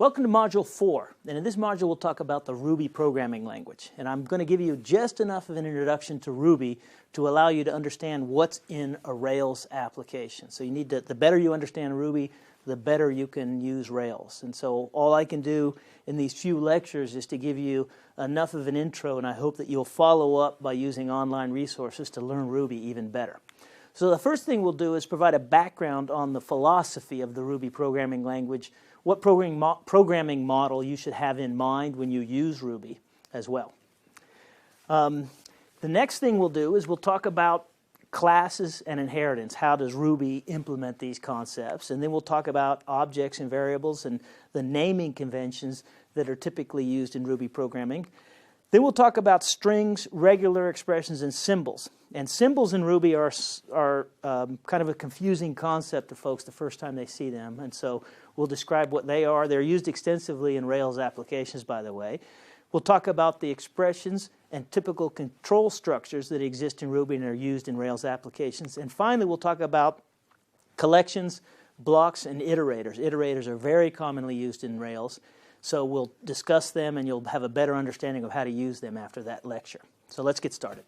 Welcome to Module 4, and in this module we'll talk about the Ruby programming language. And I'm going to give you just enough of an introduction to Ruby to allow you to understand what's in a Rails application. So you need to, the better you understand Ruby, the better you can use Rails. And so all I can do in these few lectures is to give you enough of an intro, and I hope that you'll follow up by using online resources to learn Ruby even better. So the first thing we'll do is provide a background on the philosophy of the Ruby programming language, what programming model you should have in mind when you use Ruby as well. The next thing we'll do is we'll talk about classes and inheritance. How does Ruby implement these concepts? And then we'll talk about objects and variables and the naming conventions that are typically used in Ruby programming. Then we'll talk about strings, regular expressions, and symbols. And symbols in Ruby are kind of a confusing concept to folks the first time they see them. And so we'll describe what they are. They're used extensively in Rails applications, by the way. We'll talk about the expressions and typical control structures that exist in Ruby and are used in Rails applications. And finally, we'll talk about collections, blocks, and iterators. Iterators are very commonly used in Rails. So we'll discuss them, and you'll have a better understanding of how to use them after that lecture. So let's get started.